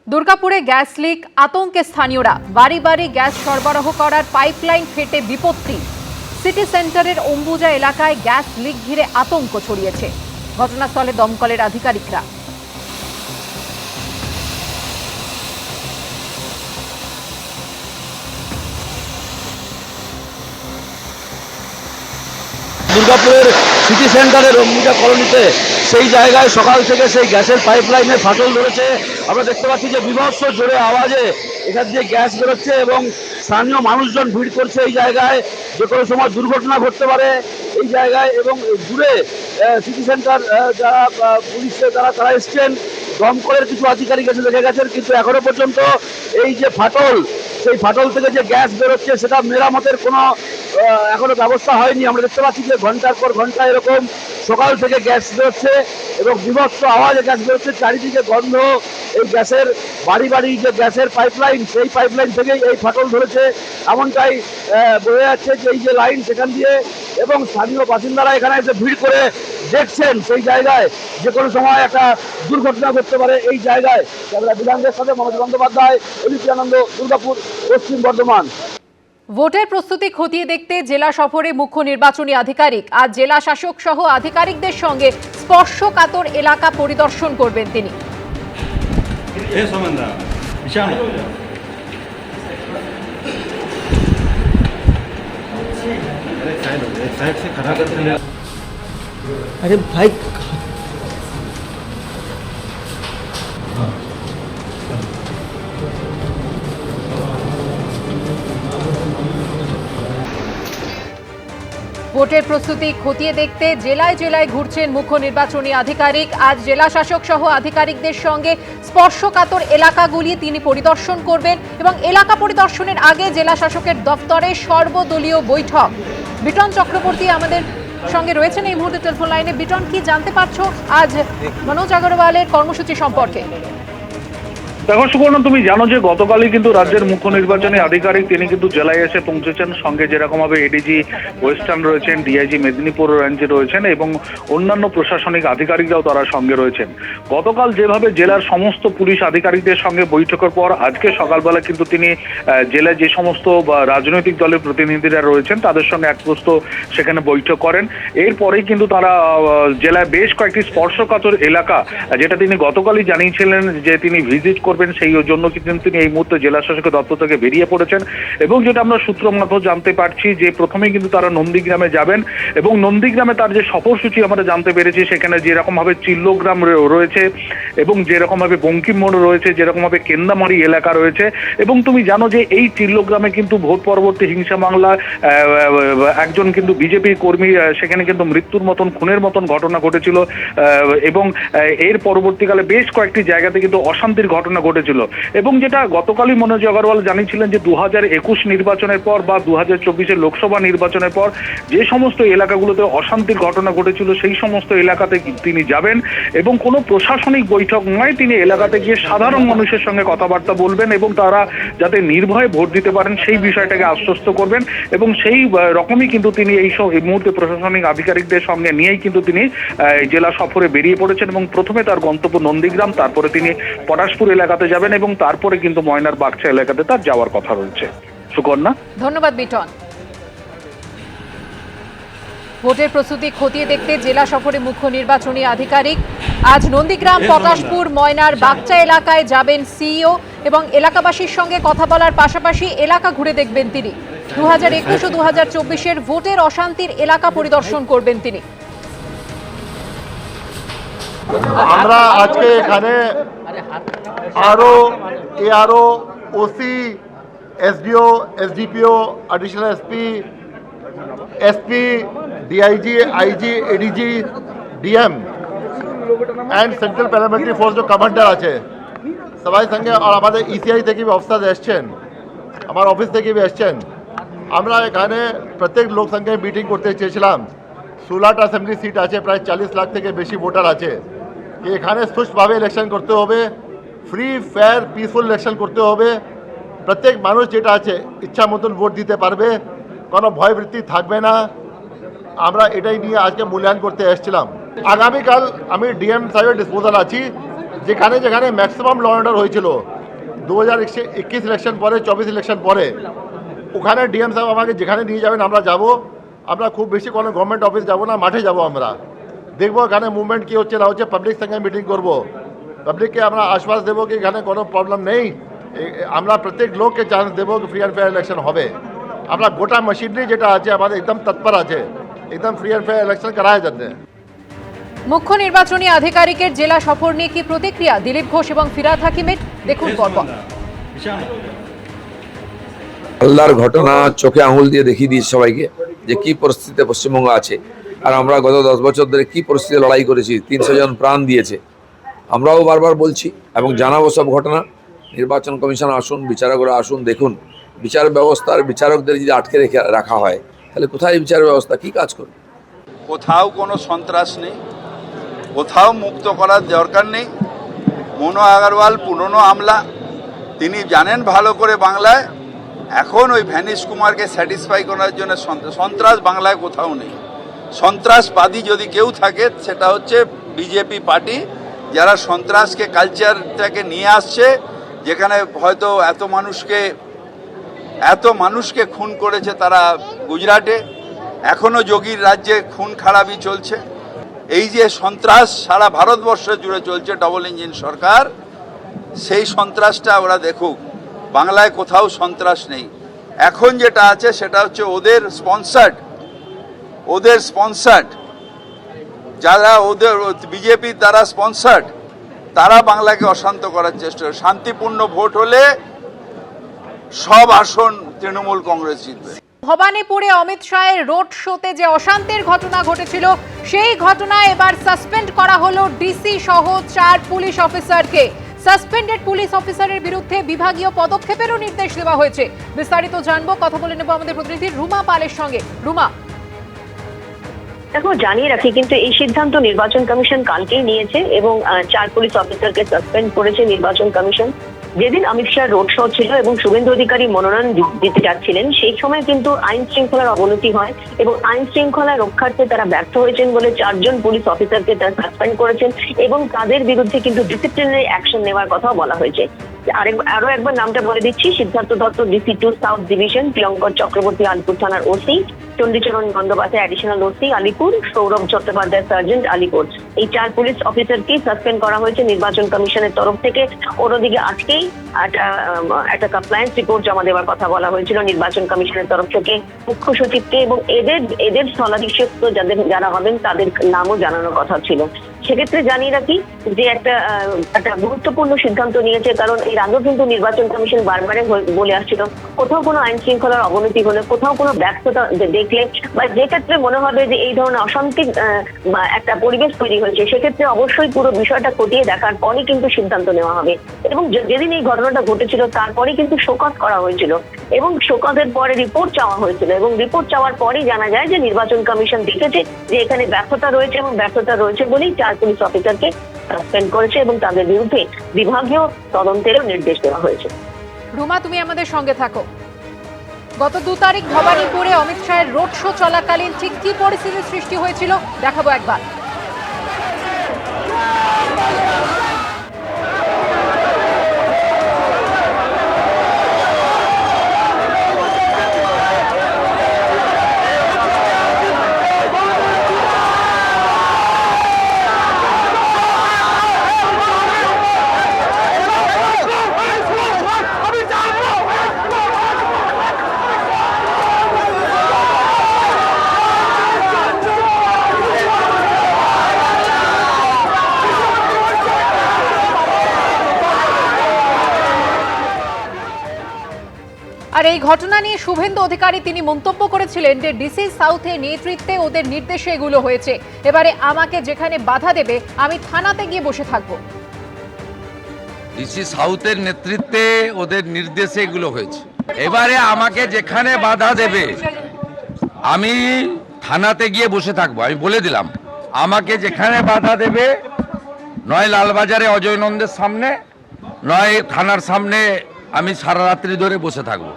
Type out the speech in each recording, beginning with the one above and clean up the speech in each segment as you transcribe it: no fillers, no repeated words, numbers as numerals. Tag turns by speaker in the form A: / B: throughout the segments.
A: দুর্গাপুরে gas leak, আতঙ্কে স্থানীয়রা। বাড়ি বাড়ি গ্যাস সরবরাহ করার পাইপলাইন ফেটে বিপত্তি। সিটি সেন্টারের অম্বুজা এলাকায় গ্যাস লিক ঘিরে আতঙ্ক ছড়িয়েছে। ঘটনাস্থলে দমকলের আধিকারিকরা।
B: দুর্গাপুরের সিটি সেন্টারের অম্বুজা কলোনিতে সেই জায়গায় সকাল থেকে সেই গ্যাসের পাইপলাইনে ফাটল ধরেছে। আমরা দেখতে পাচ্ছি যে বিভৎস জোরে আওয়াজে এখান দিয়ে গ্যাস বেরোচ্ছে এবং স্থানীয় মানুষজন ভিড় করছে এই জায়গায়। যে কোনো সময় দুর্ঘটনা ঘটতে পারে এই জায়গায়। এবং দূরে সিটি সেন্টার যারা পুলিশ তারা এসছেন, দমকলের কিছু আধিকারিক এসে দেখে গেছেন, কিন্তু এখনো পর্যন্ত এই যে ফাটল, সেই ফাটল থেকে যে গ্যাস বেরোচ্ছে সেটা মেরামতের কোনো এখনো ব্যবস্থা হয়নি। আমরা দেখতে পাচ্ছি যে ঘন্টার পর ঘন্টা এরকম সকাল থেকে গ্যাস বেরোচ্ছে এবং বিভৎস আওয়াজে গ্যাস বেরোচ্ছে। চারিদিকে গন্ধ। এই গ্যাসের বাড়ি বাড়ি যে গ্যাসের পাইপলাইন, সেই পাইপলাইন থেকেই এই ফাটল ধরেছে এমনটাই বোঝা যাচ্ছে যে এই যে লাইন সেখান দিয়ে। এবং স্থানীয় বাসিন্দারা এখানে এসে ভিড় করে দেখছেন সেই জায়গায় যে কোনো সময় একটা দুর্ঘটনা ঘটতে পারে এই জায়গায়। ক্যামেরা বিধানদের সাথে মনোজ বন্দ্যোপাধ্যায়, এবিপি আনন্দ, দুর্গাপুর, পশ্চিম বর্ধমান।
A: ভোটের প্রস্তুতি খতিয়ে দেখতে জেলা সফরে মুখ্য নির্বাচনী আধিকারিক। আজ জেলা শাসক সহ আধিকারিকদের সঙ্গে স্পর্শকাতর এলাকা পরিদর্শন করবেন তিনি।
C: अरे भाई
A: ভোটের প্রস্তুতি খতিয়ে দেখতে জেলায় জেলায় ঘুরছেন মুখ্য নির্বাচনী আধিকারিক। আজ জেলা শাসক সহ আধিকারিকদের সঙ্গে স্পর্শকাতর এলাকাগুলি তিনি পরিদর্শন করবেন এবং এলাকা পরিদর্শনের আগে জেলা শাসকের দপ্তরে সর্বদলীয় বৈঠক। বিটন চক্রবর্তী আমাদের সঙ্গে রয়েছেন এই মুহূর্তে টেলিফোন লাইনে। বিটন, কি জানতে পারছো আজ মনোজ আগরওয়ালের কর্মসূচি সম্পর্কে?
D: দেখো সুবর্ণ, তুমি জানো যে গতকালই কিন্তু রাজ্যের মুখ্য নির্বাচনী আধিকারিক তিনি কিন্তু জেলায় এসে পৌঁছেছেন। সঙ্গে যেরকম ভাবে এডিজি ওয়েস্টার্ন রয়েছেন, ডিআইজি মেদিনীপুর রেঞ্জে রয়েছেন এবং অন্যান্য প্রশাসনিক আধিকারিকরাও তারা সঙ্গে রয়েছেন। গতকাল যেভাবে জেলার সমস্ত পুলিশ আধিকারিকদের সঙ্গে বৈঠকের পর আজকে সকালবেলা কিন্তু তিনি জেলায় যে সমস্ত রাজনৈতিক দলের প্রতিনিধিরা রয়েছেন তাদের সঙ্গে এক প্রস্ত সেখানে বৈঠক করেন। এরপরেই কিন্তু তারা জেলায় বেশ কয়েকটি স্পর্শকাতর এলাকা, যেটা তিনি গতকালই জানিয়েছিলেন যে তিনি ভিজিট করবেন, সেই জন্য কিন্তু তিনি এই মুহূর্তে জেলা শাসকের দপ্তর থেকে বেরিয়ে পড়েছেন। এবং যেটা আমরা সূত্র মারফত জানতে পারছি যে প্রথমেই কিন্তু তারা নন্দীগ্রামে যাবেন এবং নন্দীগ্রামে তার যে সফরসূচি আমরা জানতে পেরেছি, সেখানে যেরকম ভাবে চিল্লগ্রাম রয়েছে এবং যেরকম ভাবে বঙ্কিম মোড় রয়েছে, যেরকম ভাবে কেন্দামারি এলাকা রয়েছে। এবং তুমি জানো যে এই চিল্লগ্রামে কিন্তু ভোট পরবর্তী হিংসা মামলায় একজন কিন্তু বিজেপি কর্মী সেখানে কিন্তু মৃত্যুর মতন, খুনের মতন ঘটনা ঘটেছিল এবং এর পরবর্তীকালে বেশ কয়েকটি জায়গাতে কিন্তু অশান্তির ঘটনা ঘটেছিল। এবং যেটা গতকালই মনোজ আগরওয়াল জানিয়েছিলেন যে 2021 নির্বাচনের পর বা 2024 লোকসভা নির্বাচনের পর যে সমস্ত এলাকাগুলোতে অশান্তির ঘটনা ঘটেছিল সেই সমস্ত এলাকাতে তিনি যাবেন এবং কোনো প্রশাসনিক বৈঠক নয়, তিনি এলাকাতে গিয়ে সাধারণ মানুষের সঙ্গে কথাবার্তা বলবেন এবং তারা যাতে নির্ভয়ে ভোট দিতে পারেন সেই বিষয়টাকে আশ্বস্ত করবেন। এবং সেই রকমই কিন্তু তিনি এই মুহূর্তে প্রশাসনিক আধিকারিকদের সঙ্গে নিয়েই কিন্তু তিনি জেলা সফরে বেরিয়ে পড়েছেন। এবং প্রথমে তার গন্তব্য নন্দীগ্রাম, তারপরে তিনি পটাশপুর এলাকাতে যাবেন এবং তারপরে কিন্তু ময়নার বাগচা এলাকাতে তার যাওয়ার কথা রয়েছে। সুকন্যা,
A: ধন্যবাদ বিটন। ভোটের প্রস্তুতি খতিয়ে দেখতে জেলা সফরে মুখ্য নির্বাচনী আধিকারিক। আজ নন্দীগ্রাম, পটাশপুর, ময়নার বাগচা এলাকায় যাবেন সিইও এবং এলাকাবাসীর সঙ্গে কথা বলার পাশাপাশি এলাকা ঘুরে দেখবেন তিনি। 2021 ও 2024 ভোটের অশান্তির এলাকা পরিদর্শন করবেন তিনি।
E: আমরা আজকে এখানে আরও ARO, OC, SDO, SDPO, additional SP, DIG, IG, ADG, DM and central paramilitary force যে কমান্ডার আছে সবাই সঙ্গে, আর আমাদের ইসিআই থেকে অফিসার এসছেন, আমার অফিস থেকে এসছেন। আমরা এখানে প্রত্যেক লোক সঙ্গে মিটিং করতে চেয়েছিলাম। 16টা অ্যাসেম্বলি সিট আছে, প্রায় 40 লাখ থেকে বেশি ভোটার আছে। এখানে সুষ্ঠুভাবে ইলেকশন করতে হবে, ফ্রি ফেয়ার পিসফুল ইলেকশন করতে হবে। প্রত্যেক মানুষ যেটা আছে ইচ্ছা মতন ভোট দিতে পারবে, কোনো ভয়বৃত্তি থাকবে না। আমরা এটাই নিয়ে আজকে মূল্যায়ন করতে এসেছিলাম। আগামীকাল আমি ডিএম সাহেবের ডিসপোজাল আছি। যেখানে যেখানে ম্যাক্সিমাম ল অর্ডার হয়েছিল 2021 ইলেকশন পরে 24 ইলেকশন পরে, ওখানে ডিএম সাহেব আমাকে যেখানে নিয়ে যাবেন আমরা যাব। আমরা খুব বেশি কোনো গভর্নমেন্ট অফিস যাব না, মাঠে যাব, আমরা দেখবো এখানে মুভমেন্ট কী হচ্ছে না হচ্ছে, পাবলিক সঙ্গে মিটিং করব, পাবলিককে আমরা আশ্বাস দেবো কি এখানে কোনো প্রবলেম নেই, আমরা প্রত্যেক লোককে চান্স দেবো কি ফ্রি অ্যান্ড ফেয়ার ইলেকশন হবে। আমরা গোটা মেশিনারি যেটা আছে আমাদের একদম তৎপর আছে, একদম ফ্রি অ্যান্ড ফেয়ার ইলেকশন করায় যাতে।
A: মুখ্য নির্বাচনী আধিকারিকের জেলা সফর নিয়ে কি প্রতিক্রিয়া দিলীপ ঘোষ এবং ফিরহাদ হাকিমের, দেখুন পরপর।
F: আল্লাহর ঘটনা চোখে আঙুল দিয়ে দেখিয়ে দিয়েছে সবাইকে যে কি পরিস্থিতিতে পশ্চিমবঙ্গ আছে। আর আমরা গত 10 বছর ধরে কি পরিস্থিতি লড়াই করেছি, 300 জন প্রাণ দিয়েছে। আমরাও বারবার বলছি এবং জানাবো সব ঘটনা। নির্বাচন কমিশন আসুন, বিচারকরা আসুন, দেখুন বিচার ব্যবস্থার বিচারকদের যদি আটকে রাখা হয় তাহলে কোথায় বিচার ব্যবস্থা কি কাজ করবে?
G: কোথাও কোনো সন্ত্রাস নেই, কোথাও মুক্ত করার দরকার নেই। মনো আগরওয়াল পুরনো আমলা, তিনি জানেন ভালো করে বাংলায়। এখন ওই ভ্যানিশ কুমারকে স্যাটিসফাই করার জন্য সন্ত্রাস বাংলায় কোথাও নেই। সন্ত্রাসবাদী যদি কেউ থাকে সেটা হচ্ছে বিজেপি পার্টি, যারা সন্ত্রাসকে কালচারটাকে নিয়ে আসছে, যেখানে হয়তো এত মানুষকে খুন করেছে তারা গুজরাটে, এখনও যোগীর রাজ্যে খুন খারাপই চলছে। এই যে সন্ত্রাস সারা ভারতবর্ষ জুড়ে চলছে ডবল ইঞ্জিন সরকার, সেই সন্ত্রাসটা ওরা দেখুক। বাংলায় কোথাও সন্ত্রাস নেই। এখন যেটা আছে সেটা হচ্ছে ওদের স্পন্সার্ড যারা ওদের বিজেপির দ্বারা স্পন্সার্ড, তারা বাংলাকে অশান্ত করার চেষ্টা করে। শান্তিপূর্ণ ভোট হলে সব আসন তৃণমূল কংগ্রেস জিতবে।
A: ভবানীপুরে অমিত শাহের রোড শোতে যে অশান্তির ঘটনা ঘটেছিল, সেই ঘটনায় এবার সাসপেন্ড করা হলো ডিসি সহ 4 পুলিশ অফিসারকে। সাসপেন্ডেড পুলিশ অফিসারের বিরুদ্ধে বিভাগীয় পদক্ষেপেরও নির্দেশ দেওয়া হয়েছে। বিস্তারিত জানবো, কথা বলে নেব আমাদের প্রতিনিধি রুমা পালের সঙ্গে। রুমা,
H: দেখো জানিয়ে রাখি কিন্তু এই সিদ্ধান্ত নির্বাচন কমিশন কালকেই নিয়েছে এবং 4 পুলিশ অফিসারকে সাসপেন্ড করেছে নির্বাচন কমিশন। যেদিন অমিত শাহ রোড শো ছিল এবং শুভেন্দু অধিকারী মনোনয়ন দিতে যাচ্ছিলেন, সেই সময় কিন্তু আইন শৃঙ্খলার অবনতি হয় এবং আইন শৃঙ্খলা রক্ষার্থে তারা ব্যর্থ হয়েছেন বলে 4 জন পুলিশ অফিসারকে তারা সাসপেন্ড করেছেন এবং তাদের বিরুদ্ধে কিন্তু ডিসিপ্লিনারি অ্যাকশন নেওয়ার কথাও বলা হয়েছে। আরো একবার নামটা বলে দিচ্ছি: Siddhartha Dutta DC2 south division, Priyankar Chakraborty Alipur থানার OC, Chandicharan Bandyopadhyay additional OC Alipur, Sourav Chattopadhyay sergeant Alipur. এই 4 পুলিশ অফিসারকে সাসপেন্ড করা হয়েছে নির্বাচন কমিশনের তরফ থেকে। অন্যদিকে আজকেই একটা কমপ্লায়েন্স রিপোর্ট জমা দেওয়ার কথা বলা হয়েছিল নির্বাচন কমিশনের তরফ থেকে মুখ্য সচিবকে, এবং এদের স্থলাভিষিক্ত যারা হবেন তাদের নামও জানানোর কথা ছিল। সেক্ষেত্রে জানিয়ে রাখি যে একটা গুরুত্বপূর্ণ সিদ্ধান্ত নিয়েছে, কারণ এর আগেও কিন্তু নির্বাচন কমিশন বারবারে বলে আসছিল কোথাও কোনো আইন শৃঙ্খলার অবনতি হলে, কোথাও কোনো ব্যর্থতা দেখলে বা যে ক্ষেত্রে মনে হবে যে এই ধরনের অশান্তির একটা পরিবেশ তৈরি হয়েছে, সেক্ষেত্রে অবশ্যই পুরো বিষয়টা খতিয়ে দেখার পরই কিন্তু সিদ্ধান্ত নেওয়া হবে। এবং যেদিন এই ঘটনাটা ঘটেছিল তারপরেই কিন্তু শোকজ করা হয়েছিল এবং শোকজের পরে রিপোর্ট চাওয়া হয়েছিল এবং রিপোর্ট চাওয়ার পরেই জানা যায় যে নির্বাচন কমিশন দেখেছে যে এখানে ব্যর্থতা রয়েছে এবং ব্যর্থতা রয়েছে বলেই 4 পুলিশ অফিসারকে সাসপেন্ড করেছে এবং তাদের বিরুদ্ধে বিভাগীয় তদন্তেরও নির্দেশ দেওয়া হয়েছে।
A: রুমা, তুমি আমাদের সঙ্গে থাকো। গত 2 তারিখ ভবানীপুরে অমিত শাহের রোড শো চলাকালীন ঠিক কি পরিস্থিতির সৃষ্টি হয়েছিল দেখাবো একবার। আর এই ঘটনা নিয়ে শুভেন্দু অধিকারী তিনি মন্তব্য করেছিলেন যে ডিসি সাউথের নেতৃত্বে ওদের নির্দেশে এগুলো হয়েছে, এবারে আমাকে যেখানে বাধা দেবে আমি থানাতে গিয়ে বসে থাকবো।
I: ডিসি সাউথের নেতৃত্বে ওদের নির্দেশে এগুলো হয়েছে, এবারে আমাকে যেখানে বাধা দেবে আমি থানাতে গিয়ে বসে থাকবো। আমি বলে দিলাম, আমাকে যেখানে বাধা দেবে, নয় লালবাজারে অজয় নন্দের সামনে, নয় থানার সামনে, আমি সারা রাত্রি ধরে বসে থাকব।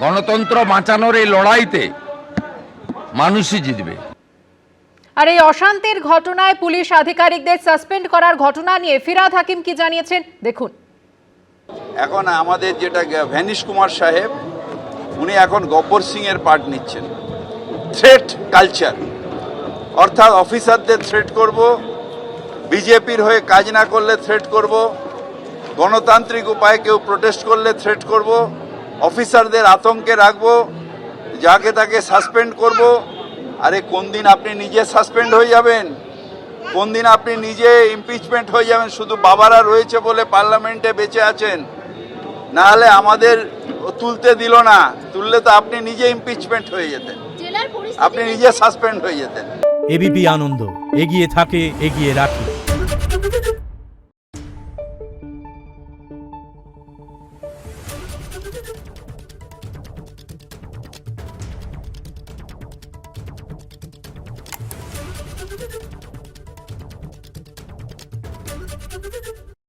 I: গণতন্ত্র বাঁচানোর এই লড়াইতে মানুষই জিতবে।
A: আর এই অশান্তির ঘটনায় পুলিশ আধিকারিকদের সাসপেন্ড করার ঘটনা নিয়ে ফিরহাদ হাকিম কি জানিয়েছেন দেখুন।
G: এখন আমাদের যেটা ভ্যানিশ কুমার সাহেব, উনি এখন গব্বর সিং এর পার্ট নিচ্ছেন। থ্রেট কালচার, অর্থাৎ অফিসারদের থ্রেট করব, বিজেপির হয়ে কাজ না করলে থ্রেট করব, গণতান্ত্রিক উপায়ে কেউ প্রোটেস্ট করলে থ্রেট করব, অফিসারদের আতঙ্কে রাখবো, যাকে তাকে সাসপেন্ড করব। আরে কোন দিন আপনি নিজে সাসপেন্ড হয়ে যাবেন, কোন দিন আপনি নিজে ইমপিচমেন্ট হয়ে যাবেন? শুধু বাবারা রয়েছে বলে পার্লামেন্টে বেঁচে আছেন, না হলে আমাদের তুলতে দিল না, তুললে তো আপনি নিজে ইমপিচমেন্ট হয়ে যেতেন, আপনি নিজে সাসপেন্ড হয়ে যেতেন।
J: এবিপি আনন্দ, এগিয়ে থাকে, এগিয়ে রাখে।